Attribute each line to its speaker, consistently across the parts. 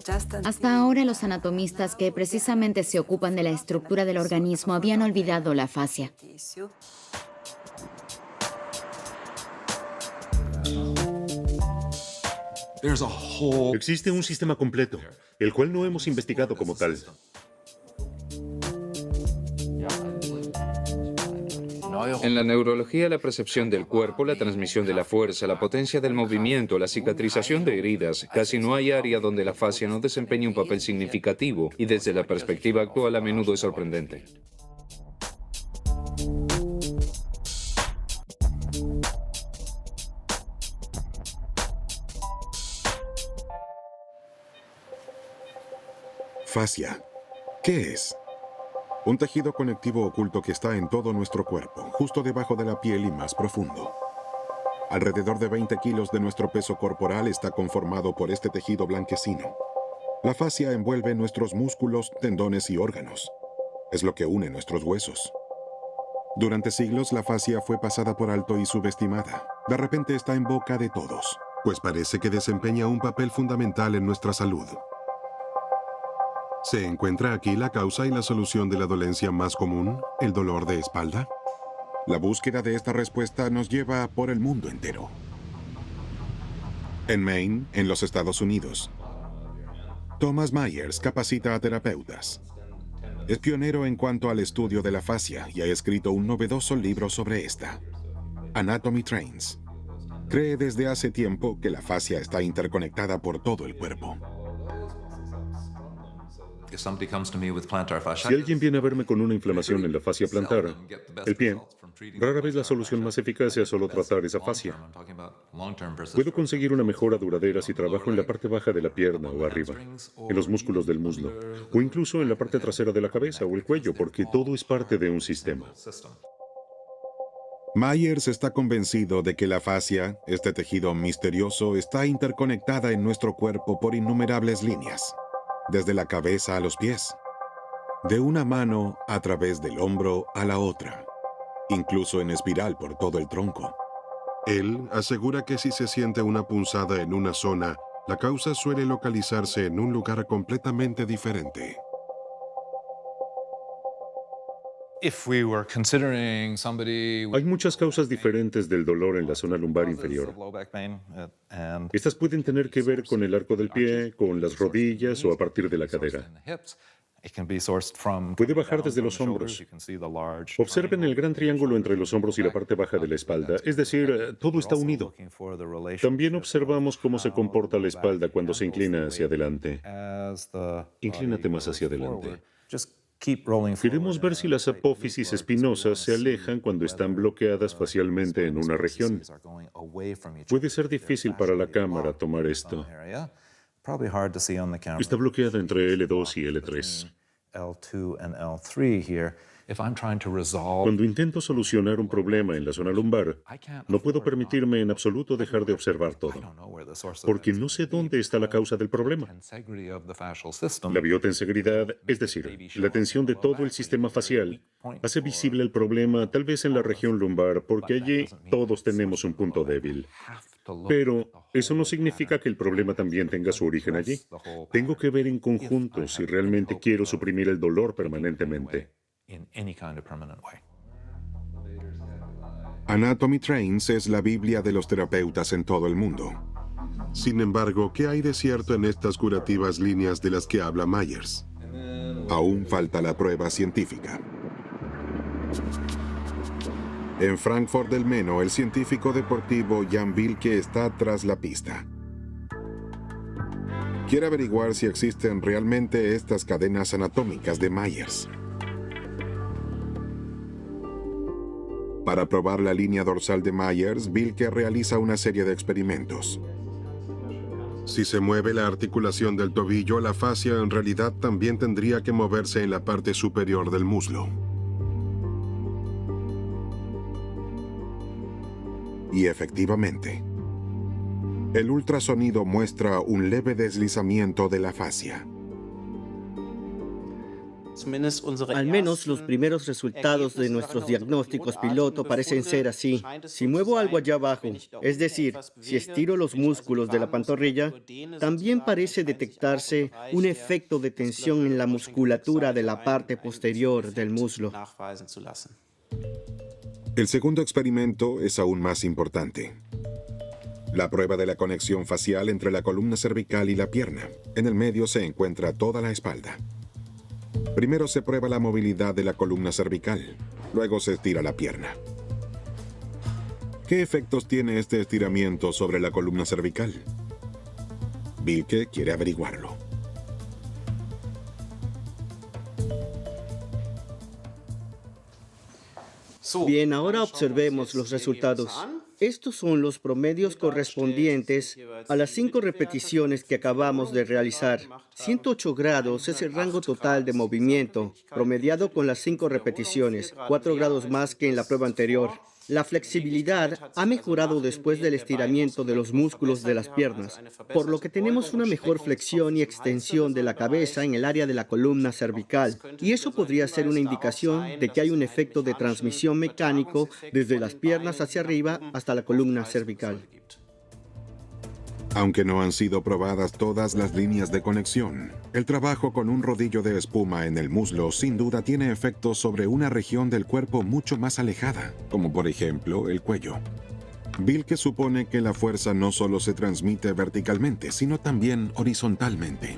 Speaker 1: Hasta ahora los anatomistas que precisamente se ocupan de la estructura del organismo habían olvidado la fascia.
Speaker 2: Existe un sistema completo, el cual no hemos investigado como tal.
Speaker 3: En la neurología, la percepción del cuerpo, la transmisión de la fuerza, la potencia del movimiento, la cicatrización de heridas, casi no hay área donde la fascia no desempeñe un papel significativo y desde la perspectiva actual a menudo es sorprendente.
Speaker 4: Fascia. ¿Qué es? Un tejido conectivo oculto que está en todo nuestro cuerpo, justo debajo de la piel y más profundo. Alrededor de 20 kilos de nuestro peso corporal está conformado por este tejido blanquecino. La fascia envuelve nuestros músculos, tendones y órganos. Es lo que une nuestros huesos. Durante siglos la fascia fue pasada por alto y subestimada. De repente está en boca de todos, pues parece que desempeña un papel fundamental en nuestra salud. ¿Se encuentra aquí la causa y la solución de la dolencia más común, el dolor de espalda? La búsqueda de esta respuesta nos lleva por el mundo entero. En Maine, en los Estados Unidos, Thomas Myers capacita a terapeutas. Es pionero en cuanto al estudio de la fascia y ha escrito un novedoso libro sobre esta, Anatomy Trains. Cree desde hace tiempo que la fascia está interconectada por todo el cuerpo.
Speaker 2: Si alguien viene a verme con una inflamación en la fascia plantar, el pie, rara vez la solución más eficaz es solo tratar esa fascia. Puedo conseguir una mejora duradera si trabajo en la parte baja de la pierna o arriba, en los músculos del muslo, o incluso en la parte trasera de la cabeza o el cuello, porque todo es parte de un sistema.
Speaker 4: Myers está convencido de que la fascia, este tejido misterioso, está interconectada en nuestro cuerpo por innumerables líneas, desde la cabeza a los pies, de una mano a través del hombro a la otra, incluso en espiral por todo el tronco. Él asegura que si se siente una punzada en una zona, la causa suele localizarse en un lugar completamente diferente.
Speaker 2: Hay muchas causas diferentes del dolor en la zona lumbar inferior. Estas pueden tener que ver con el arco del pie, con las rodillas o a partir de la cadera. Puede bajar desde los hombros. Observen el gran triángulo entre los hombros y la parte baja de la espalda, es decir, todo está unido. También observamos cómo se comporta la espalda cuando se inclina hacia adelante. Inclínate más hacia adelante. Queremos ver si las apófisis espinosas se alejan cuando están bloqueadas facialmente en una región. Puede ser difícil para la cámara tomar esto. Está bloqueada entre L2 y L3. Cuando intento solucionar un problema en la zona lumbar, no puedo permitirme en absoluto dejar de observar todo, porque no sé dónde está la causa del problema. La biotenseguridad, es decir, la tensión de todo el sistema facial, hace visible el problema tal vez en la región lumbar, porque allí todos tenemos un punto débil. Pero eso no significa que el problema también tenga su origen allí. Tengo que ver en conjunto si realmente quiero suprimir el dolor permanentemente.
Speaker 4: Anatomy Trains es la Biblia de los terapeutas en todo el mundo. Sin embargo, ¿qué hay de cierto en estas curativas líneas de las que habla Myers? Aún falta la prueba científica. En Frankfurt del Meno, el científico deportivo Jan Wilke está tras la pista. Quiere averiguar si existen realmente estas cadenas anatómicas de Myers. Para probar la línea dorsal de Myers, Wilke realiza una serie de experimentos. Si se mueve la articulación del tobillo, la fascia en realidad también tendría que moverse en la parte superior del muslo. Y efectivamente, el ultrasonido muestra un leve deslizamiento de la fascia.
Speaker 5: Al menos los primeros resultados de nuestros diagnósticos piloto parecen ser así. Si muevo algo allá abajo, es decir, si estiro los músculos de la pantorrilla, también parece detectarse un efecto de tensión en la musculatura de la parte posterior del muslo.
Speaker 4: El segundo experimento es aún más importante. La prueba de la conexión facial entre la columna cervical y la pierna. En el medio se encuentra toda la espalda. Primero se prueba la movilidad de la columna cervical, luego se estira la pierna. ¿Qué efectos tiene este estiramiento sobre la columna cervical? Wilke quiere averiguarlo.
Speaker 5: Bien, ahora observemos los resultados. Estos son los promedios correspondientes a las 5 repeticiones que acabamos de realizar. 108 grados es el rango total de movimiento, promediado con las 5 repeticiones, 4 grados más que en la prueba anterior. La flexibilidad ha mejorado después del estiramiento de los músculos de las piernas, por lo que tenemos una mejor flexión y extensión de la cabeza en el área de la columna cervical, y eso podría ser una indicación de que hay un efecto de transmisión mecánico desde las piernas hacia arriba hasta la columna cervical.
Speaker 4: Aunque no han sido probadas todas las líneas de conexión, el trabajo con un rodillo de espuma en el muslo sin duda tiene efectos sobre una región del cuerpo mucho más alejada, como por ejemplo el cuello. Wilke supone que la fuerza no solo se transmite verticalmente, sino también horizontalmente.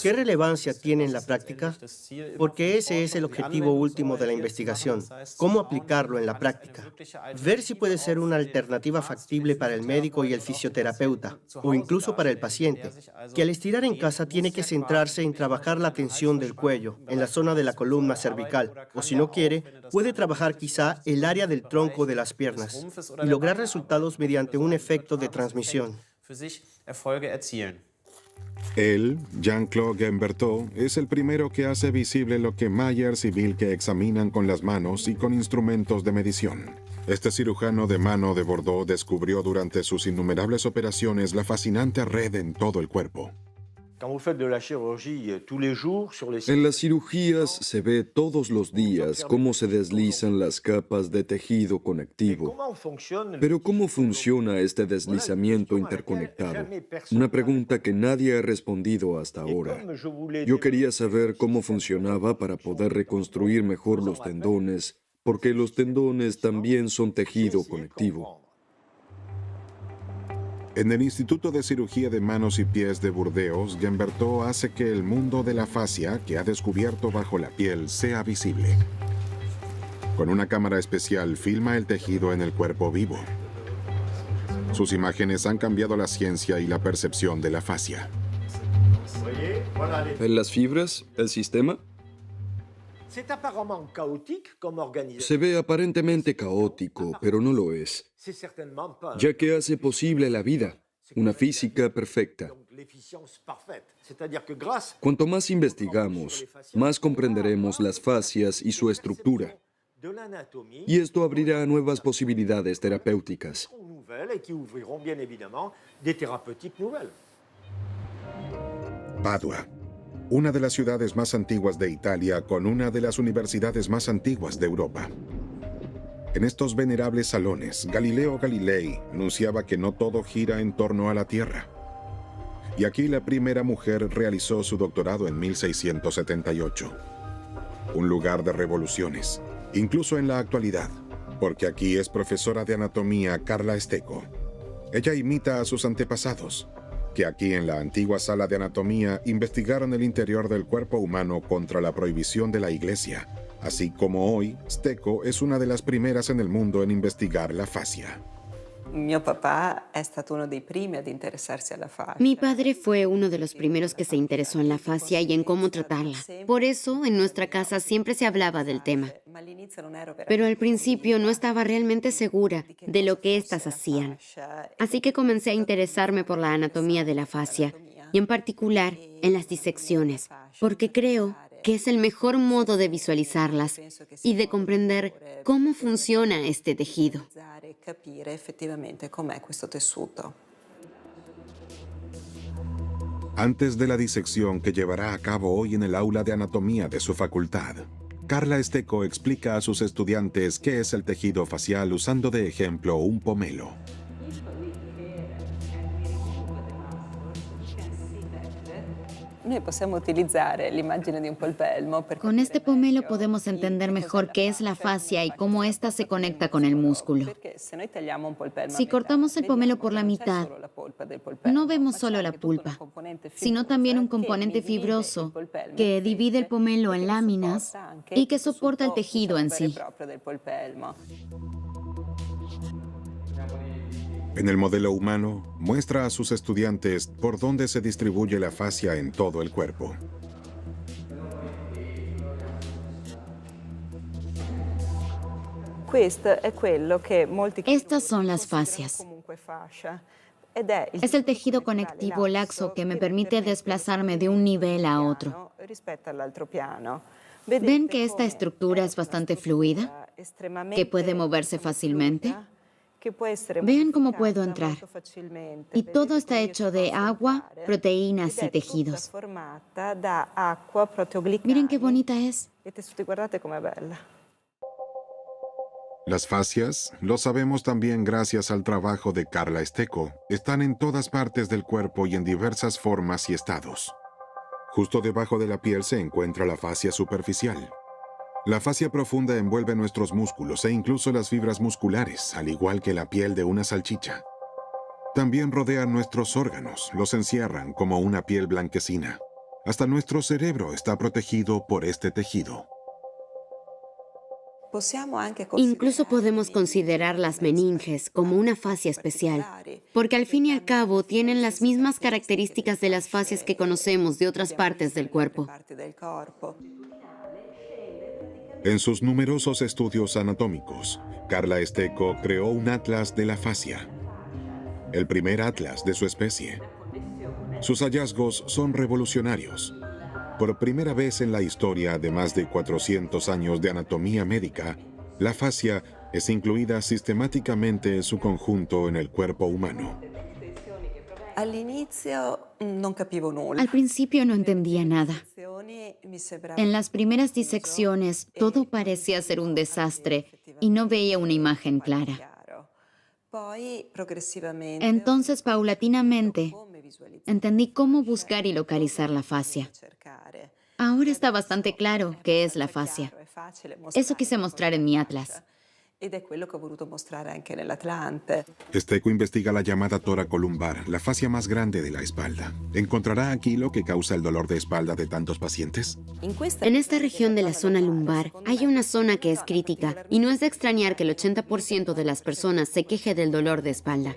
Speaker 5: ¿Qué relevancia tiene en la práctica? Porque ese es el objetivo último de la investigación, cómo aplicarlo en la práctica. Ver si puede ser una alternativa factible para el médico y el fisioterapeuta, o incluso para el paciente, que al estirar en casa tiene que centrarse en trabajar la tensión del cuello, en la zona de la columna cervical, o si no quiere, puede trabajar quizá el área del tronco de las piernas, y lograr resultados mediante un efecto de transmisión.
Speaker 4: Él, Jean-Claude Guimberteau, es el primero que hace visible lo que Myers y Wilke examinan con las manos y con instrumentos de medición. Este cirujano de mano de Bordeaux descubrió durante sus innumerables operaciones la fascinante red en todo el cuerpo.
Speaker 6: En las cirugías se ve todos los días cómo se deslizan las capas de tejido conectivo. Pero ¿cómo funciona este deslizamiento interconectado? Una pregunta que nadie ha respondido hasta ahora. Yo quería saber cómo funcionaba para poder reconstruir mejor los tendones, porque los tendones también son tejido conectivo.
Speaker 4: En el Instituto de Cirugía de Manos y Pies de Burdeos, Guimberteau hace que el mundo de la fascia que ha descubierto bajo la piel sea visible. Con una cámara especial filma el tejido en el cuerpo vivo. Sus imágenes han cambiado la ciencia y la percepción de la fascia.
Speaker 6: ¿En las fibras, el sistema? Se ve aparentemente caótico, pero no lo es, ya que hace posible la vida, una física perfecta. Cuanto más investigamos, más comprenderemos las fascias y su estructura. Y esto abrirá nuevas posibilidades terapéuticas.
Speaker 4: Padua, una de las ciudades más antiguas de Italia con una de las universidades más antiguas de Europa. En estos venerables salones, Galileo Galilei anunciaba que no todo gira en torno a la Tierra. Y aquí la primera mujer realizó su doctorado en 1678. Un lugar de revoluciones, incluso en la actualidad, porque aquí es profesora de anatomía Carla Stecco. Ella imita a sus antepasados, que aquí en la antigua sala de anatomía investigaron el interior del cuerpo humano contra la prohibición de la Iglesia. Así como hoy, Stecco es una de las primeras en el mundo en investigar la fascia.
Speaker 7: Mi padre fue uno de los primeros que se interesó en la fascia y en cómo tratarla. Por eso, en nuestra casa siempre se hablaba del tema. Pero al principio no estaba realmente segura de lo que éstas hacían. Así que comencé a interesarme por la anatomía de la fascia, y en particular en las disecciones, porque creo que es el mejor modo de visualizarlas y de comprender cómo funciona este tejido.
Speaker 4: Antes de la disección que llevará a cabo hoy en el aula de anatomía de su facultad, Carla Esteco explica a sus estudiantes qué es el tejido facial usando de ejemplo un pomelo.
Speaker 1: Con este pomelo podemos entender mejor qué es la fascia y cómo ésta se conecta con el músculo. Si cortamos el pomelo por la mitad, no vemos solo la pulpa, sino también un componente fibroso que divide el pomelo en láminas y que soporta el tejido en sí.
Speaker 4: En el modelo humano, muestra a sus estudiantes por dónde se distribuye la fascia en todo el cuerpo.
Speaker 1: Estas son las fascias. Es el tejido conectivo laxo que me permite desplazarme de un nivel a otro. ¿Ven que esta estructura es bastante fluida? ¿Que puede moverse fácilmente? Vean cómo puedo entrar. Y todo está hecho de agua, proteínas y tejidos. Miren qué bonita es.
Speaker 4: Las fascias, lo sabemos también gracias al trabajo de Carla Esteco, están en todas partes del cuerpo y en diversas formas y estados. Justo debajo de la piel se encuentra la fascia superficial. La fascia profunda envuelve nuestros músculos e incluso las fibras musculares, al igual que la piel de una salchicha. También rodean nuestros órganos, los encierran como una piel blanquecina. Hasta nuestro cerebro está protegido por este tejido.
Speaker 7: Incluso podemos considerar las meninges como una fascia especial, porque al fin y al cabo tienen las mismas características de las fascias que conocemos de otras partes del cuerpo.
Speaker 4: En sus numerosos estudios anatómicos, Carla Esteco creó un atlas de la fascia, el primer atlas de su especie. Sus hallazgos son revolucionarios. Por primera vez en la historia de más de 400 años de anatomía médica, la fascia es incluida sistemáticamente en su conjunto en el cuerpo humano.
Speaker 1: Al principio no entendía nada. En las primeras disecciones todo parecía ser un desastre y no veía una imagen clara. Entonces, paulatinamente, entendí cómo buscar y localizar la fascia. Ahora está bastante claro qué es la fascia. Eso quise mostrar en mi atlas.
Speaker 4: Esteco investiga la llamada toracolumbar, la fascia más grande de la espalda. ¿Encontrará aquí lo que causa el dolor de espalda de tantos pacientes?
Speaker 7: En esta región de la zona lumbar hay una zona que es crítica y no es de extrañar que el 80% de las personas se queje del dolor de espalda.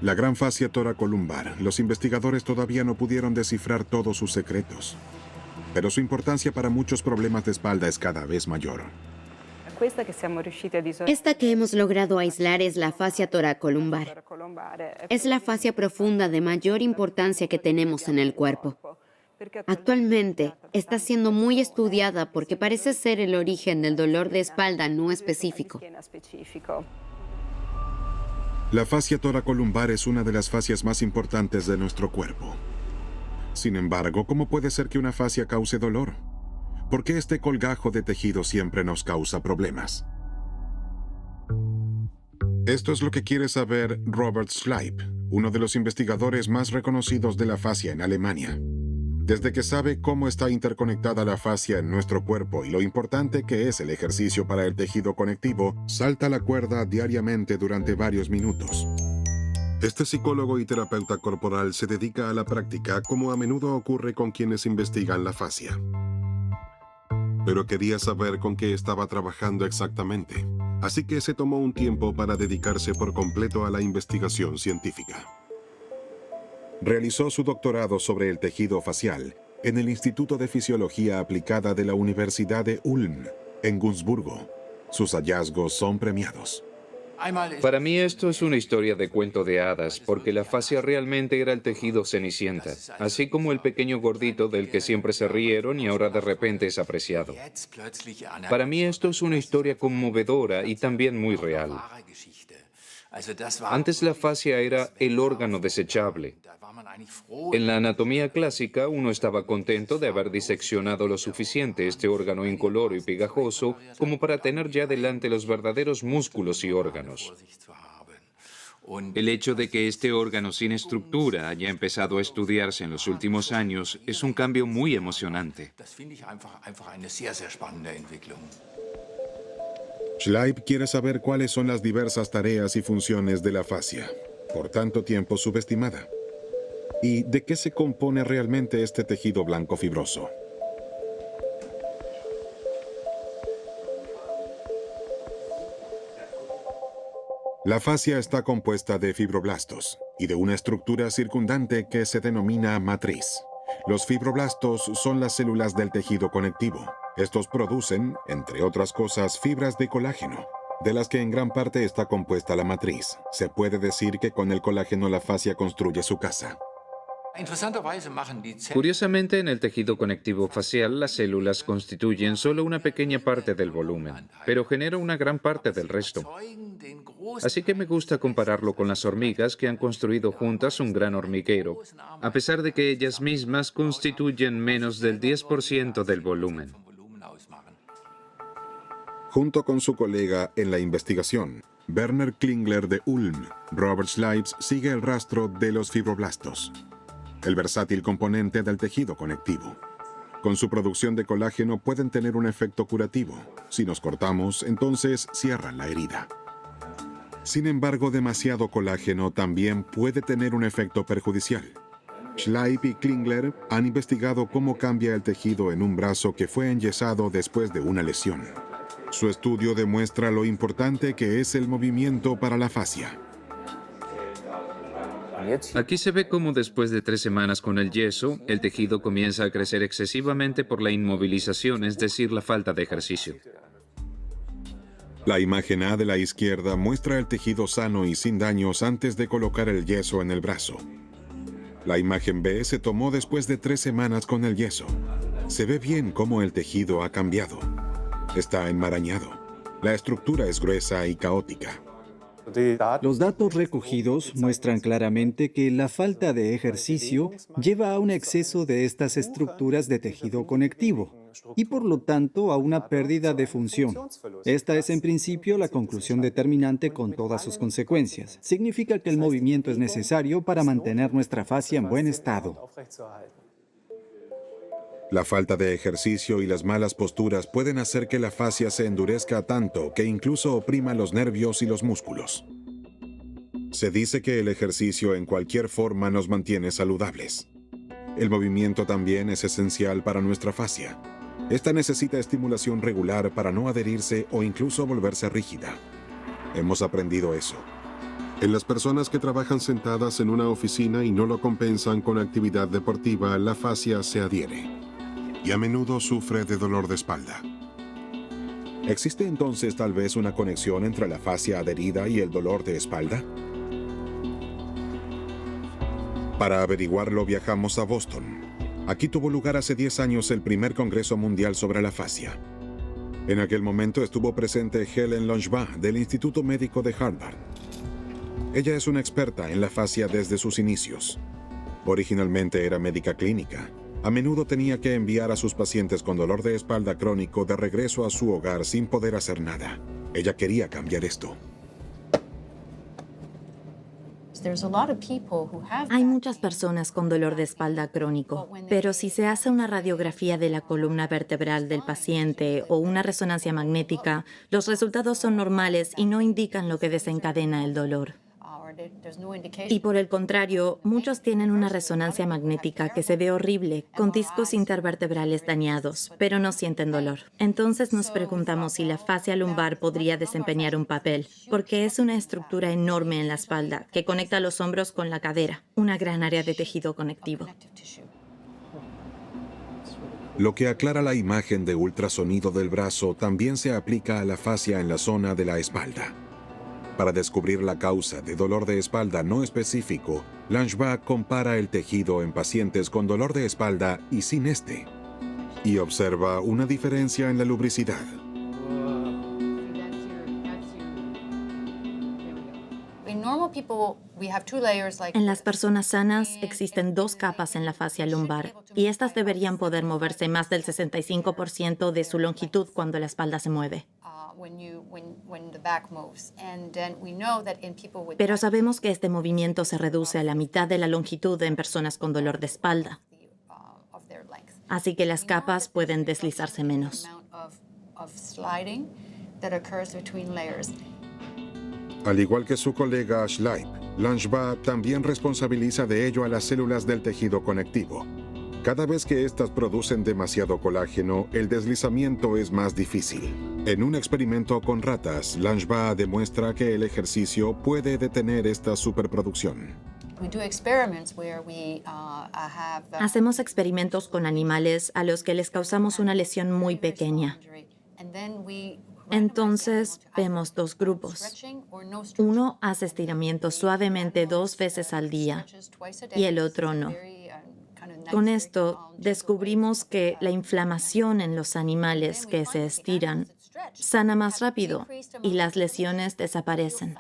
Speaker 4: La gran fascia toracolumbar, los investigadores todavía no pudieron descifrar todos sus secretos. Pero su importancia para muchos problemas de espalda es cada vez mayor.
Speaker 7: Esta que hemos logrado aislar es la fascia toracolumbar. Es la fascia profunda de mayor importancia que tenemos en el cuerpo. Actualmente está siendo muy estudiada porque parece ser el origen del dolor de espalda no específico.
Speaker 4: La fascia toracolumbar es una de las fascias más importantes de nuestro cuerpo. Sin embargo, ¿cómo puede ser que una fascia cause dolor? ¿Por qué este colgajo de tejido siempre nos causa problemas? Esto es lo que quiere saber Robert Schleip, uno de los investigadores más reconocidos de la fascia en Alemania. Desde que sabe cómo está interconectada la fascia en nuestro cuerpo y lo importante que es el ejercicio para el tejido conectivo, salta la cuerda diariamente durante varios minutos. Este psicólogo y terapeuta corporal se dedica a la práctica, como a menudo ocurre con quienes investigan la fascia. Pero quería saber con qué estaba trabajando exactamente, así que se tomó un tiempo para dedicarse por completo a la investigación científica. Realizó su doctorado sobre el tejido facial en el Instituto de Fisiología Aplicada de la Universidad de Ulm, en Günzburgo. Sus hallazgos son premiados.
Speaker 3: Para mí esto es una historia de cuento de hadas, porque la fascia realmente era el tejido Cenicienta, así como el pequeño gordito del que siempre se rieron y ahora de repente es apreciado. Para mí esto es una historia conmovedora y también muy real. Antes la fascia era el órgano desechable. En la anatomía clásica, uno estaba contento de haber diseccionado lo suficiente este órgano incoloro y pegajoso como para tener ya delante los verdaderos músculos y órganos. El hecho de que este órgano sin estructura haya empezado a estudiarse en los últimos años es un cambio muy emocionante.
Speaker 4: Schleib quiere saber cuáles son las diversas tareas y funciones de la fascia, por tanto tiempo subestimada. ¿Y de qué se compone realmente este tejido blanco fibroso? La fascia está compuesta de fibroblastos y de una estructura circundante que se denomina matriz. Los fibroblastos son las células del tejido conectivo. Estos producen, entre otras cosas, fibras de colágeno, de las que en gran parte está compuesta la matriz. Se puede decir que con el colágeno la fascia construye su casa.
Speaker 3: Curiosamente, en el tejido conectivo facial, las células constituyen solo una pequeña parte del volumen, pero generan una gran parte del resto. Así que me gusta compararlo con las hormigas que han construido juntas un gran hormiguero, a pesar de que ellas mismas constituyen menos del 10% del volumen.
Speaker 4: Junto con su colega en la investigación, Werner Klingler de Ulm, Robert Schleib sigue el rastro de los fibroblastos, el versátil componente del tejido conectivo. Con su producción de colágeno pueden tener un efecto curativo. Si nos cortamos, entonces cierran la herida. Sin embargo, demasiado colágeno también puede tener un efecto perjudicial. Schleib y Klingler han investigado cómo cambia el tejido en un brazo que fue enyesado después de una lesión. Su estudio demuestra lo importante que es el movimiento para la fascia.
Speaker 3: Aquí se ve cómo después de 3 semanas con el yeso, el tejido comienza a crecer excesivamente por la inmovilización, es decir, la falta de ejercicio.
Speaker 4: La imagen A de la izquierda muestra el tejido sano y sin daños antes de colocar el yeso en el brazo. La imagen B se tomó después de 3 semanas con el yeso. Se ve bien cómo el tejido ha cambiado. Está enmarañado. La estructura es gruesa y caótica.
Speaker 8: Los datos recogidos muestran claramente que la falta de ejercicio lleva a un exceso de estas estructuras de tejido conectivo y por lo tanto a una pérdida de función. Esta es en principio la conclusión determinante con todas sus consecuencias. Significa que el movimiento es necesario para mantener nuestra fascia en buen estado.
Speaker 4: La falta de ejercicio y las malas posturas pueden hacer que la fascia se endurezca tanto que incluso oprima los nervios y los músculos. Se dice que el ejercicio en cualquier forma nos mantiene saludables. El movimiento también es esencial para nuestra fascia. Esta necesita estimulación regular para no adherirse o incluso volverse rígida. Hemos aprendido eso. En las personas que trabajan sentadas en una oficina y no lo compensan con actividad deportiva, la fascia se adhiere y a menudo sufre de dolor de espalda. ¿Existe entonces tal vez una conexión entre la fascia adherida y el dolor de espalda? Para averiguarlo viajamos a Boston. Aquí tuvo lugar hace 10 años el primer Congreso Mundial sobre la Fascia. En aquel momento estuvo presente Helen Langevin del Instituto Médico de Harvard. Ella es una experta en la fascia desde sus inicios. Originalmente era médica clínica. A menudo tenía que enviar a sus pacientes con dolor de espalda crónico de regreso a su hogar sin poder hacer nada. Ella quería cambiar esto.
Speaker 9: Hay muchas personas con dolor de espalda crónico, pero si se hace una radiografía de la columna vertebral del paciente o una resonancia magnética, los resultados son normales y no indican lo que desencadena el dolor. Y por el contrario, muchos tienen una resonancia magnética que se ve horrible, con discos intervertebrales dañados, pero no sienten dolor. Entonces nos preguntamos si la fascia lumbar podría desempeñar un papel, porque es una estructura enorme en la espalda que conecta los hombros con la cadera, una gran área de tejido conectivo.
Speaker 4: Lo que aclara la imagen de ultrasonido del brazo también se aplica a la fascia en la zona de la espalda. Para descubrir la causa de dolor de espalda no específico, Langevin compara el tejido en pacientes con dolor de espalda y sin este, y observa una diferencia en la lubricidad.
Speaker 9: En las personas sanas existen 2 capas en la fascia lumbar y estas deberían poder moverse más del 65% de su longitud cuando la espalda se mueve. Pero sabemos que este movimiento se reduce a la mitad de la longitud en personas con dolor de espalda. Así que las capas pueden deslizarse menos.
Speaker 4: Al igual que su colega Schleip, Langevin también responsabiliza de ello a las células del tejido conectivo. Cada vez que éstas producen demasiado colágeno, el deslizamiento es más difícil. En un experimento con ratas, Langevin demuestra que el ejercicio puede detener esta superproducción.
Speaker 9: Hacemos experimentos con animales a los que les causamos una lesión muy pequeña. Entonces, vemos 2 grupos. Uno hace estiramientos suavemente 2 veces al día y el otro no. Con esto, descubrimos que la inflamación en los animales que se estiran sana más rápido y las lesiones desaparecen.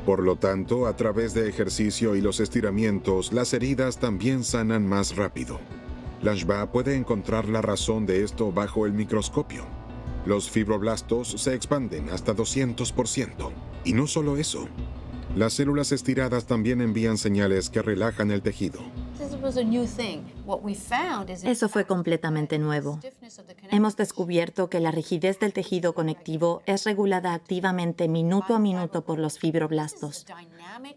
Speaker 4: Por lo tanto, a través de ejercicio y los estiramientos, las heridas también sanan más rápido. Langevin puede encontrar la razón de esto bajo el microscopio. Los fibroblastos se expanden hasta 200%. Y no solo eso. Las células estiradas también envían señales que relajan el tejido.
Speaker 9: Eso fue completamente nuevo. Hemos descubierto que la rigidez del tejido conectivo es regulada activamente minuto a minuto por los fibroblastos.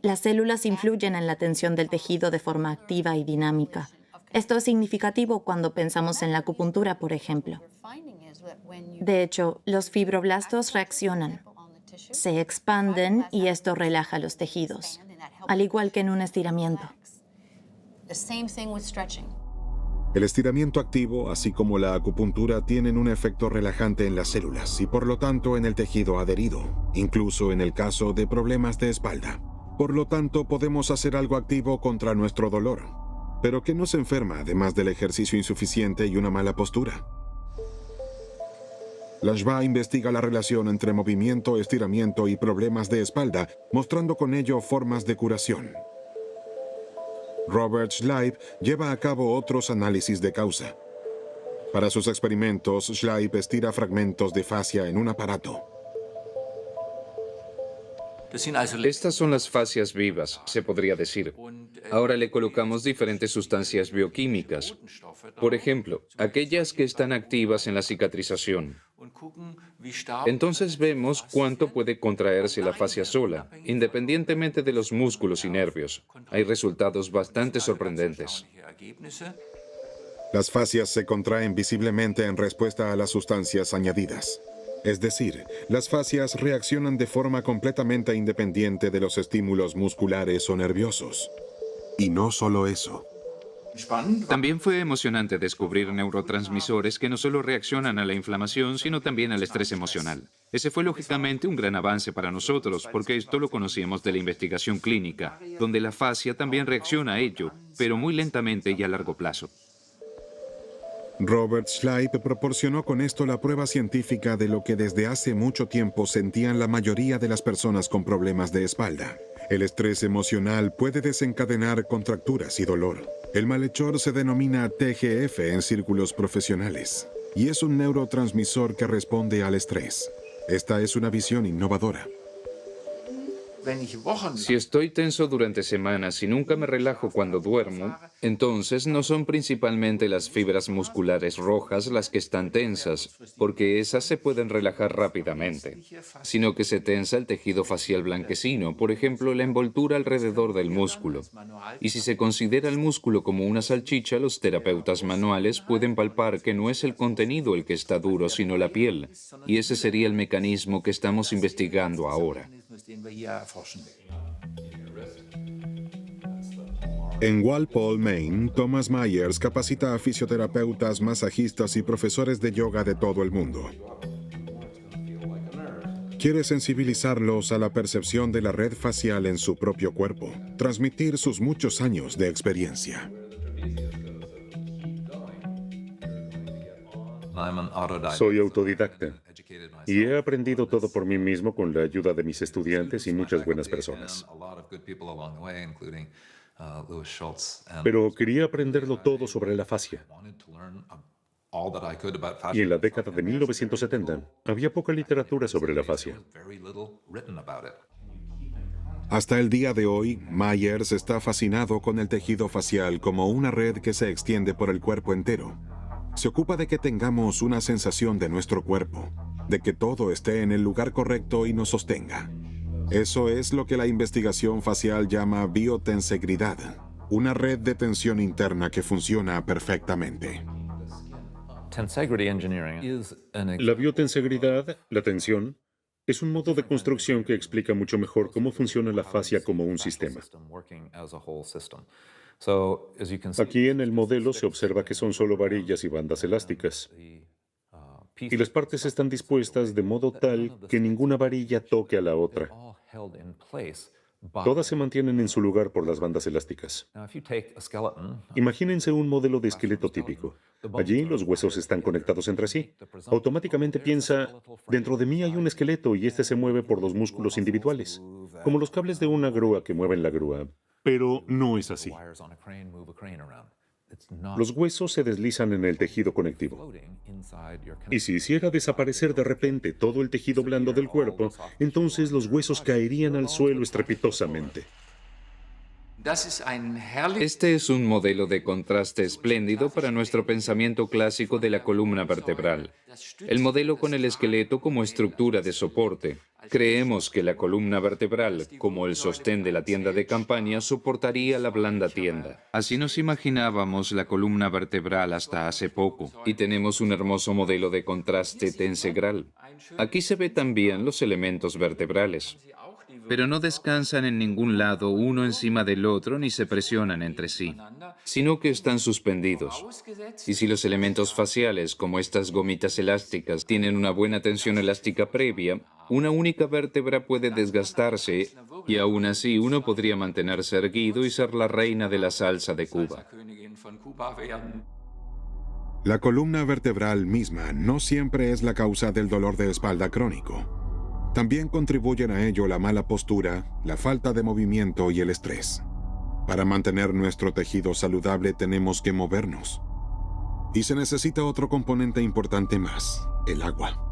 Speaker 9: Las células influyen en la tensión del tejido de forma activa y dinámica. Esto es significativo cuando pensamos en la acupuntura, por ejemplo. De hecho, los fibroblastos reaccionan, se expanden y esto relaja los tejidos, al igual que en un estiramiento.
Speaker 4: El estiramiento activo, así como la acupuntura, tienen un efecto relajante en las células y por lo tanto en el tejido adherido, incluso en el caso de problemas de espalda. Por lo tanto, podemos hacer algo activo contra nuestro dolor. Pero ¿qué nos enferma además del ejercicio insuficiente y una mala postura? Langevin investiga la relación entre movimiento, estiramiento y problemas de espalda, mostrando con ello formas de curación. Robert Schleip lleva a cabo otros análisis de causa. Para sus experimentos, Schleip estira fragmentos de fascia en un aparato.
Speaker 3: Estas son las fascias vivas, se podría decir. Ahora le colocamos diferentes sustancias bioquímicas. Por ejemplo, aquellas que están activas en la cicatrización. Entonces vemos cuánto puede contraerse la fascia sola, independientemente de los músculos y nervios. Hay resultados bastante sorprendentes.
Speaker 4: Las fascias se contraen visiblemente en respuesta a las sustancias añadidas. Es decir, las fascias reaccionan de forma completamente independiente de los estímulos musculares o nerviosos. Y no solo eso.
Speaker 3: También fue emocionante descubrir neurotransmisores que no solo reaccionan a la inflamación, sino también al estrés emocional. Ese fue lógicamente un gran avance para nosotros, porque esto lo conocíamos de la investigación clínica, donde la fascia también reacciona a ello, pero muy lentamente y a largo plazo.
Speaker 4: Robert Schleip proporcionó con esto la prueba científica de lo que desde hace mucho tiempo sentían la mayoría de las personas con problemas de espalda. El estrés emocional puede desencadenar contracturas y dolor. El malhechor se denomina TGF en círculos profesionales y es un neurotransmisor que responde al estrés. Esta es una visión innovadora.
Speaker 3: Si estoy tenso durante semanas y nunca me relajo cuando duermo, entonces no son principalmente las fibras musculares rojas las que están tensas, porque esas se pueden relajar rápidamente, sino que se tensa el tejido facial blanquecino, por ejemplo, la envoltura alrededor del músculo. Y si se considera el músculo como una salchicha, los terapeutas manuales pueden palpar que no es el contenido el que está duro, sino la piel, y ese sería el mecanismo que estamos investigando ahora.
Speaker 4: En Walpole, Maine, Thomas Myers capacita a fisioterapeutas, masajistas y profesores de yoga de todo el mundo. Quiere sensibilizarlos a la percepción de la red facial en su propio cuerpo, transmitir sus muchos años de experiencia.
Speaker 2: Soy autodidacta y he aprendido todo por mí mismo con la ayuda de mis estudiantes y muchas buenas personas. Pero quería aprenderlo todo sobre la fascia. Y en la década de 1970 había poca literatura sobre la fascia.
Speaker 4: Hasta el día de hoy, Myers está fascinado con el tejido facial como una red que se extiende por el cuerpo entero. Se ocupa de que tengamos una sensación de nuestro cuerpo, de que todo esté en el lugar correcto y nos sostenga. Eso es lo que la investigación facial llama biotensegridad, una red de tensión interna que funciona perfectamente.
Speaker 2: La biotensegridad, la tensión, es un modo de construcción que explica mucho mejor cómo funciona la fascia como un sistema. Aquí en el modelo se observa que son solo varillas y bandas elásticas. Y las partes están dispuestas de modo tal que ninguna varilla toque a la otra. Todas se mantienen en su lugar por las bandas elásticas. Imagínense un modelo de esqueleto típico. Allí los huesos están conectados entre sí. Automáticamente piensa, dentro de mí hay un esqueleto y este se mueve por los músculos individuales, como los cables de una grúa que mueven la grúa. Pero no es así. Los huesos se deslizan en el tejido conectivo. Y si hiciera desaparecer de repente todo el tejido blando del cuerpo, entonces los huesos caerían al suelo estrepitosamente.
Speaker 3: Este es un modelo de contraste espléndido para nuestro pensamiento clásico de la columna vertebral. El modelo con el esqueleto como estructura de soporte. Creemos que la columna vertebral, como el sostén de la tienda de campaña, soportaría la blanda tienda. Así nos imaginábamos la columna vertebral hasta hace poco, y tenemos un hermoso modelo de contraste tensegral. Aquí se ve también los elementos vertebrales, pero no descansan en ningún lado uno encima del otro ni se presionan entre sí, sino que están suspendidos. Y si los elementos faciales, como estas gomitas elásticas, tienen una buena tensión elástica previa, una única vértebra puede desgastarse y aún así uno podría mantenerse erguido y ser la reina de la salsa de Cuba.
Speaker 4: La columna vertebral misma no siempre es la causa del dolor de espalda crónico. También contribuyen a ello la mala postura, la falta de movimiento y el estrés. Para mantener nuestro tejido saludable tenemos que movernos. Y se necesita otro componente importante más, el agua.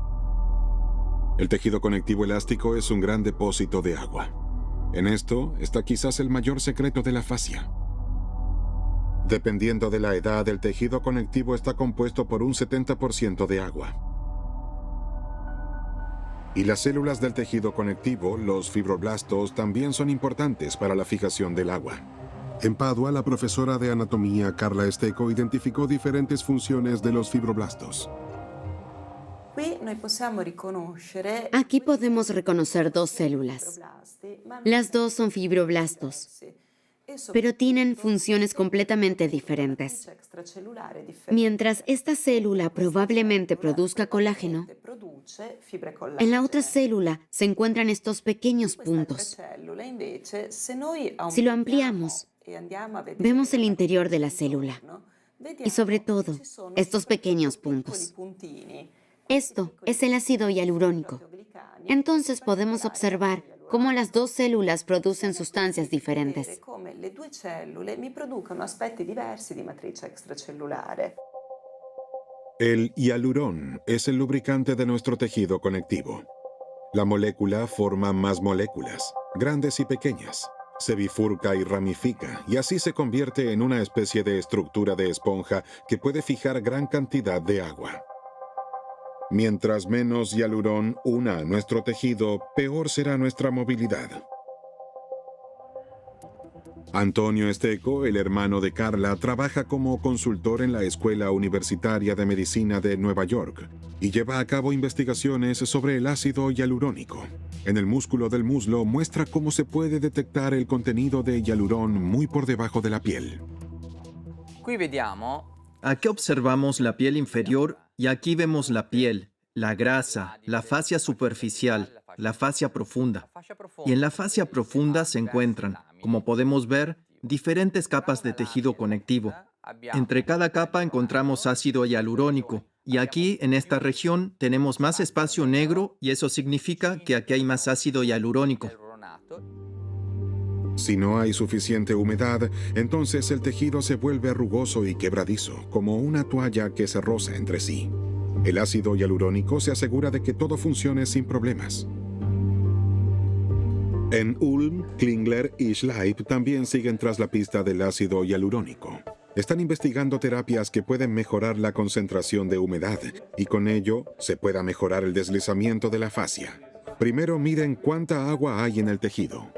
Speaker 4: El tejido conectivo elástico es un gran depósito de agua. En esto está quizás el mayor secreto de la fascia. Dependiendo de la edad, el tejido conectivo está compuesto por un 70% de agua. Y las células del tejido conectivo, los fibroblastos, también son importantes para la fijación del agua. En Padua, la profesora de anatomía Carla Esteco identificó diferentes funciones de los fibroblastos.
Speaker 7: Aquí podemos reconocer dos células. Las dos son fibroblastos, pero tienen funciones completamente diferentes. Mientras esta célula probablemente produzca colágeno, en la otra célula se encuentran estos pequeños puntos. Si lo ampliamos, vemos el interior de la célula y sobre todo estos pequeños puntos. Esto es el ácido hialurónico. Entonces podemos observar cómo las dos células producen sustancias diferentes.
Speaker 4: El hialurón es el lubricante de nuestro tejido conectivo. La molécula forma más moléculas, grandes y pequeñas. Se bifurca y ramifica, y así se convierte en una especie de estructura de esponja que puede fijar gran cantidad de agua. Mientras menos hialurón una a nuestro tejido, peor será nuestra movilidad. Antonio Esteco, el hermano de Carla, trabaja como consultor en la Escuela Universitaria de Medicina de Nueva York y lleva a cabo investigaciones sobre el ácido hialurónico. En el músculo del muslo muestra cómo se puede detectar el contenido de hialurón muy por debajo de la piel.
Speaker 10: Aquí observamos la piel inferior y aquí vemos la piel, la grasa, la fascia superficial, la fascia profunda. Y en la fascia profunda se encuentran, como podemos ver, diferentes capas de tejido conectivo. Entre cada capa encontramos ácido hialurónico Y aquí, en esta región, tenemos más espacio negro y eso significa que aquí hay más ácido hialurónico.
Speaker 4: Si no hay suficiente humedad, entonces el tejido se vuelve rugoso y quebradizo, como una toalla que se roza entre sí. El ácido hialurónico se asegura de que todo funcione sin problemas. En Ulm, Klingler y Schleip también siguen tras la pista del ácido hialurónico. Están investigando terapias que pueden mejorar la concentración de humedad y con ello se pueda mejorar el deslizamiento de la fascia. Primero miren cuánta agua hay en el tejido.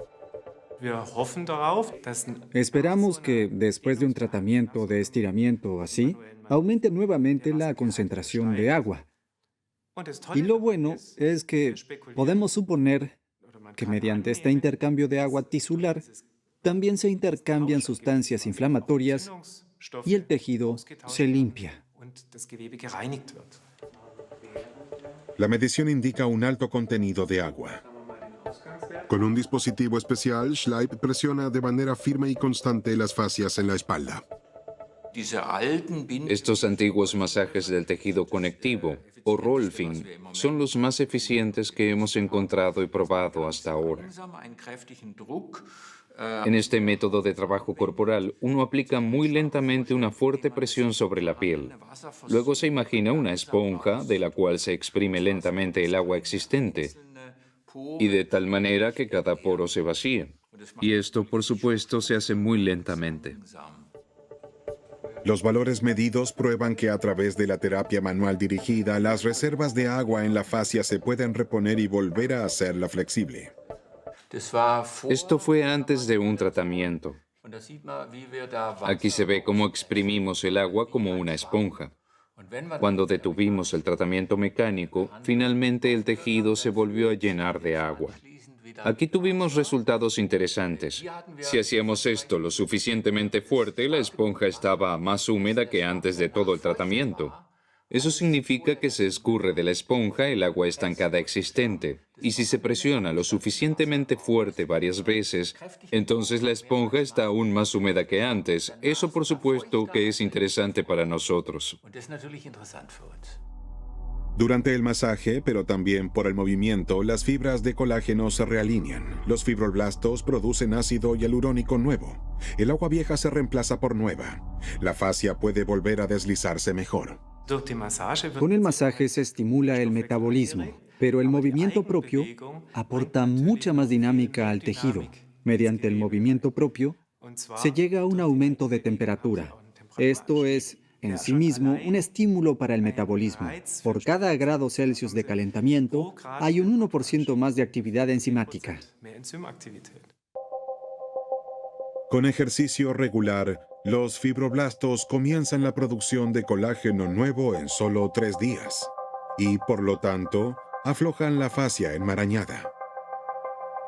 Speaker 8: Esperamos que después de un tratamiento de estiramiento así, aumente nuevamente la concentración de agua. Y lo bueno es que podemos suponer que mediante este intercambio de agua tisular también se intercambian sustancias inflamatorias y el tejido se limpia.
Speaker 4: La medición indica un alto contenido de agua. Con un dispositivo especial, Schleip presiona de manera firme y constante las fascias en la espalda.
Speaker 3: Estos antiguos masajes del tejido conectivo, o Rolfing, son los más eficientes que hemos encontrado y probado hasta ahora. En este método de trabajo corporal, uno aplica muy lentamente una fuerte presión sobre la piel. Luego se imagina una esponja de la cual se exprime lentamente el agua existente, y de tal manera que cada poro se vacíe. Y esto, por supuesto, se hace muy lentamente.
Speaker 4: Los valores medidos prueban que a través de la terapia manual dirigida, las reservas de agua en la fascia se pueden reponer y volver a hacerla flexible.
Speaker 3: Esto fue antes de un tratamiento. Aquí se ve cómo exprimimos el agua como una esponja. Cuando detuvimos el tratamiento mecánico, finalmente el tejido se volvió a llenar de agua. Aquí tuvimos resultados interesantes. Si hacíamos esto lo suficientemente fuerte, la esponja estaba más húmeda que antes de todo el tratamiento. Eso significa que se escurre de la esponja el agua estancada existente. Y si se presiona lo suficientemente fuerte varias veces, entonces la esponja está aún más húmeda que antes. Eso, por supuesto, que es interesante para nosotros.
Speaker 4: Durante el masaje, pero también por el movimiento, las fibras de colágeno se realinean. Los fibroblastos producen ácido hialurónico nuevo. El agua vieja se reemplaza por nueva. La fascia puede volver a deslizarse mejor.
Speaker 8: Con el masaje se estimula el metabolismo, pero el movimiento propio aporta mucha más dinámica al tejido. Mediante el movimiento propio, se llega a un aumento de temperatura. Esto es, en sí mismo, un estímulo para el metabolismo. Por cada grado Celsius de calentamiento, hay un 1% más de actividad enzimática.
Speaker 4: Con ejercicio regular, los fibroblastos comienzan la producción de colágeno nuevo en solo 3 días y, por lo tanto, aflojan la fascia enmarañada.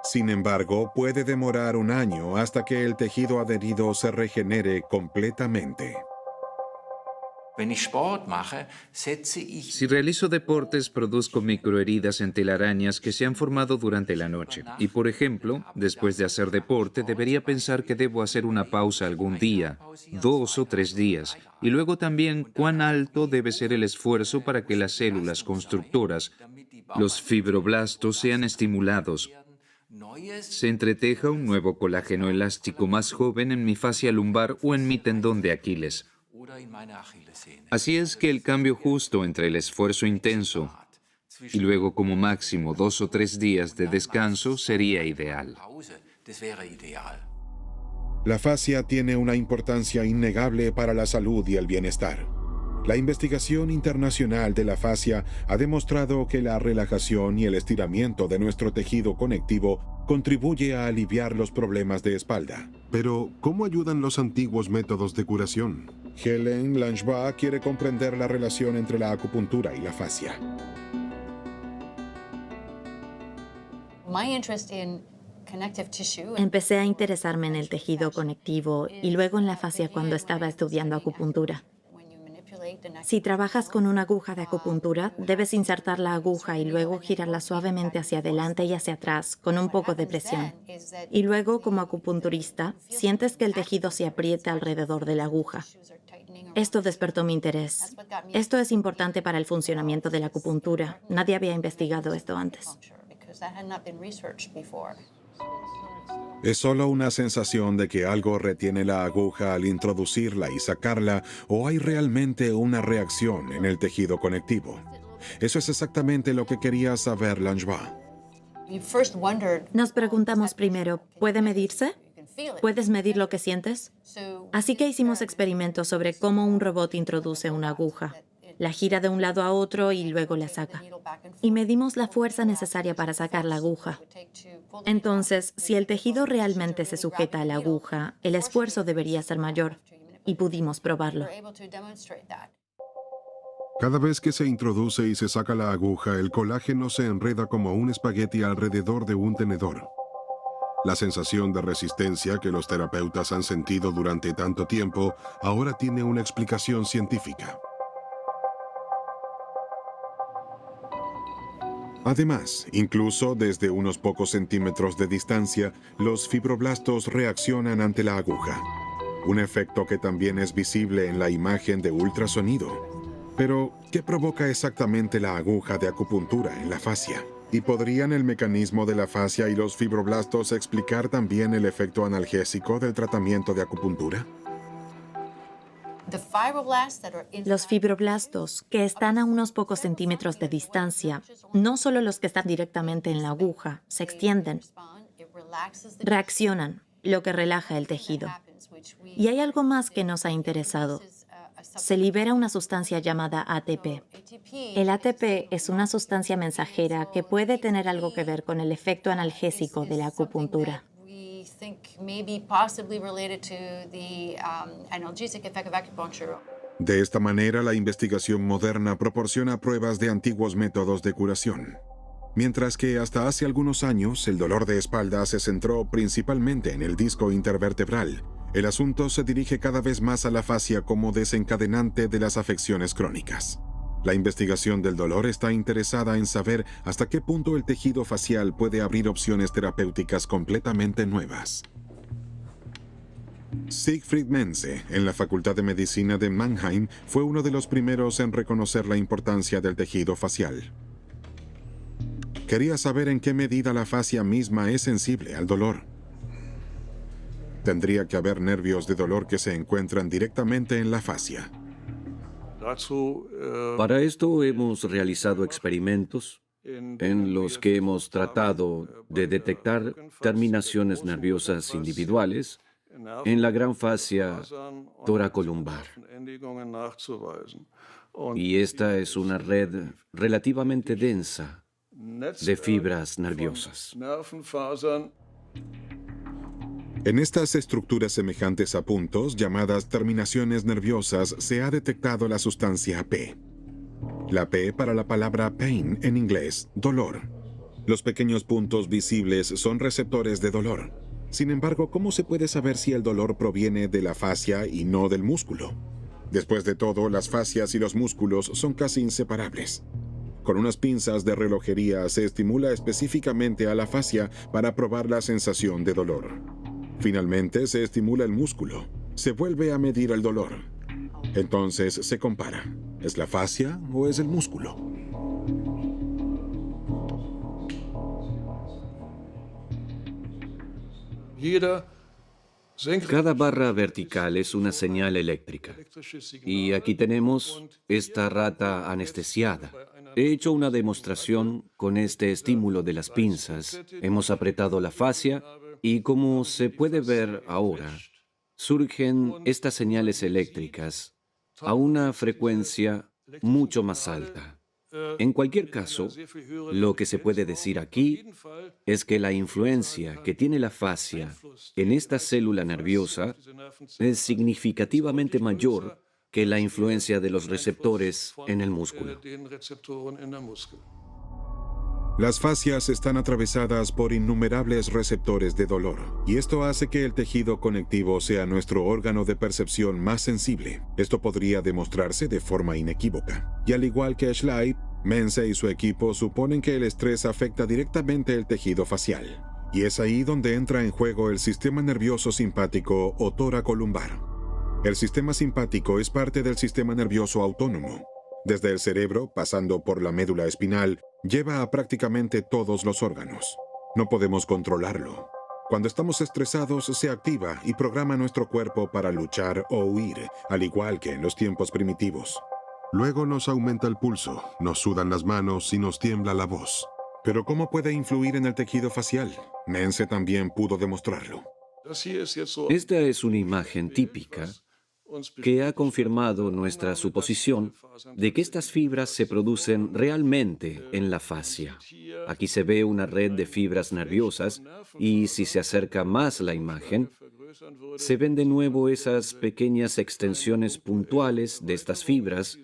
Speaker 4: Sin embargo, puede demorar un año hasta que el tejido adherido se regenere completamente.
Speaker 3: Si realizo deportes, produzco microheridas en telarañas que se han formado durante la noche. Y, por ejemplo, después de hacer deporte, debería pensar que debo hacer una pausa algún día, 2 o 3 días. Y luego también cuán alto debe ser el esfuerzo para que las células constructoras, los fibroblastos, sean estimulados. Se entreteja un nuevo colágeno elástico más joven en mi fascia lumbar o en mi tendón de Aquiles. Así es que el cambio justo entre el esfuerzo intenso y luego como máximo 2 o 3 días de descanso sería ideal.
Speaker 4: La fascia tiene una importancia innegable para la salud y el bienestar. La investigación internacional de la fascia ha demostrado que la relajación y el estiramiento de nuestro tejido conectivo contribuye a aliviar los problemas de espalda. Pero, ¿cómo ayudan los antiguos métodos de curación? Helen Langevin quiere comprender la relación entre la acupuntura y la fascia.
Speaker 9: Empecé a interesarme en el tejido conectivo y luego en la fascia cuando estaba estudiando acupuntura. Si trabajas con una aguja de acupuntura, debes insertar la aguja y luego girarla suavemente hacia adelante y hacia atrás, con un poco de presión. Y luego, como acupunturista, sientes que el tejido se aprieta alrededor de la aguja. Esto despertó mi interés. Esto es importante para el funcionamiento de la acupuntura. Nadie había investigado esto antes.
Speaker 4: ¿Es solo una sensación de que algo retiene la aguja al introducirla y sacarla, o hay realmente una reacción en el tejido conectivo? Eso es exactamente lo que quería saber Langevin.
Speaker 9: Nos preguntamos primero, ¿puede medirse? ¿Puedes medir lo que sientes? Así que hicimos experimentos sobre cómo un robot introduce una aguja. La gira de un lado a otro y luego la saca. Y medimos la fuerza necesaria para sacar la aguja. Entonces, si el tejido realmente se sujeta a la aguja, el esfuerzo debería ser mayor. Y pudimos probarlo.
Speaker 4: Cada vez que se introduce y se saca la aguja, el colágeno se enreda como un espagueti alrededor de un tenedor. La sensación de resistencia que los terapeutas han sentido durante tanto tiempo ahora tiene una explicación científica. Además, incluso desde unos pocos centímetros de distancia, los fibroblastos reaccionan ante la aguja. Un efecto que también es visible en la imagen de ultrasonido. Pero, ¿qué provoca exactamente la aguja de acupuntura en la fascia? ¿Y podrían el mecanismo de la fascia y los fibroblastos explicar también el efecto analgésico del tratamiento de acupuntura?
Speaker 9: Los fibroblastos, que están a unos pocos centímetros de distancia, no solo los que están directamente en la aguja, se extienden, reaccionan, lo que relaja el tejido. Y hay algo más que nos ha interesado. Se libera una sustancia llamada ATP. El ATP es una sustancia mensajera que puede tener algo que ver con el efecto analgésico de la acupuntura.
Speaker 4: De esta manera, la investigación moderna proporciona pruebas de antiguos métodos de curación. Mientras que hasta hace algunos años el dolor de espalda se centró principalmente en el disco intervertebral, el asunto se dirige cada vez más a la fascia como desencadenante de las afecciones crónicas. La investigación del dolor está interesada en saber hasta qué punto el tejido facial puede abrir opciones terapéuticas completamente nuevas. Siegfried Menze, en la Facultad de Medicina de Mannheim, fue uno de los primeros en reconocer la importancia del tejido facial. Quería saber en qué medida la fascia misma es sensible al dolor. Tendría que haber nervios de dolor que se encuentran directamente en la fascia.
Speaker 11: Para esto hemos realizado experimentos en los que hemos tratado de detectar terminaciones nerviosas individuales en la gran fascia toracolumbar. Y esta es una red relativamente densa de fibras nerviosas.
Speaker 4: En estas estructuras semejantes a puntos, llamadas terminaciones nerviosas, se ha detectado la sustancia P. La P para la palabra pain en inglés, dolor. Los pequeños puntos visibles son receptores de dolor. Sin embargo, ¿cómo se puede saber si el dolor proviene de la fascia y no del músculo? Después de todo, las fascias y los músculos son casi inseparables. Con unas pinzas de relojería se estimula específicamente a la fascia para probar la sensación de dolor. Finalmente, se estimula el músculo. Se vuelve a medir el dolor. Entonces se compara. ¿Es la fascia o es el músculo?
Speaker 11: Cada barra vertical es una señal eléctrica. Y aquí tenemos esta rata anestesiada. He hecho una demostración con este estímulo de las pinzas. Hemos apretado la fascia y, como se puede ver ahora, surgen estas señales eléctricas a una frecuencia mucho más alta. En cualquier caso, lo que se puede decir aquí es que la influencia que tiene la fascia en esta célula nerviosa es significativamente mayor que la influencia de los receptores en el músculo.
Speaker 4: Las fascias están atravesadas por innumerables receptores de dolor, y esto hace que el tejido conectivo sea nuestro órgano de percepción más sensible. Esto podría demostrarse de forma inequívoca. Y al igual que Schleip, Menze y su equipo suponen que el estrés afecta directamente el tejido facial. Y es ahí donde entra en juego el sistema nervioso simpático o toracolumbar. El sistema simpático es parte del sistema nervioso autónomo. Desde el cerebro, pasando por la médula espinal, lleva a prácticamente todos los órganos. No podemos controlarlo. Cuando estamos estresados, se activa y programa nuestro cuerpo para luchar o huir, al igual que en los tiempos primitivos. Luego nos aumenta el pulso, nos sudan las manos y nos tiembla la voz. Pero ¿cómo puede influir en el tejido facial? Mense también pudo demostrarlo.
Speaker 11: Esta es una imagen típica que ha confirmado nuestra suposición de que estas fibras se producen realmente en la fascia. Aquí se ve una red de fibras nerviosas y si se acerca más la imagen, se ven de nuevo esas pequeñas extensiones puntuales de estas fibras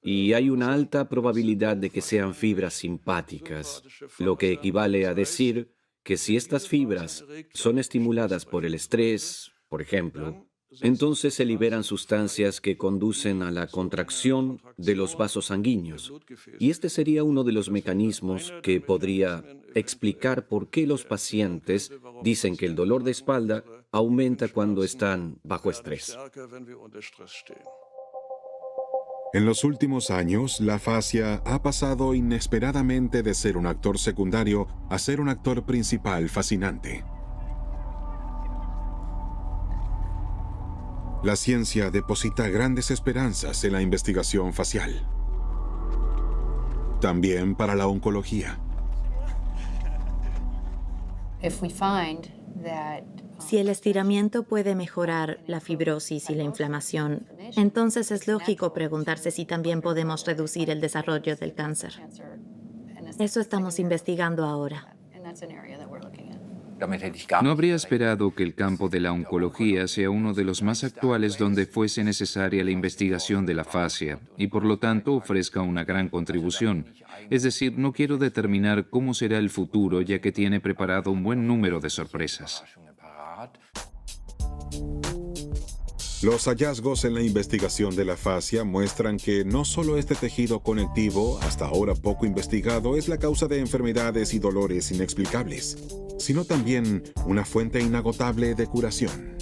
Speaker 11: y hay una alta probabilidad de que sean fibras simpáticas, lo que equivale a decir que si estas fibras son estimuladas por el estrés, por ejemplo, entonces se liberan sustancias que conducen a la contracción de los vasos sanguíneos. Y este sería uno de los mecanismos que podría explicar por qué los pacientes dicen que el dolor de espalda aumenta cuando están bajo estrés.
Speaker 4: En los últimos años, la fascia ha pasado inesperadamente de ser un actor secundario a ser un actor principal fascinante. La ciencia deposita grandes esperanzas en la investigación facial. También para la oncología.
Speaker 9: Si el estiramiento puede mejorar la fibrosis y la inflamación, entonces es lógico preguntarse si también podemos reducir el desarrollo del cáncer. Eso estamos investigando ahora.
Speaker 3: No habría esperado que el campo de la oncología sea uno de los más actuales donde fuese necesaria la investigación de la fascia y por lo tanto ofrezca una gran contribución. Es decir, no quiero determinar cómo será el futuro ya que tiene preparado un buen número de sorpresas.
Speaker 4: Los hallazgos en la investigación de la fascia muestran que no solo este tejido conectivo, hasta ahora poco investigado, es la causa de enfermedades y dolores inexplicables, sino también una fuente inagotable de curación.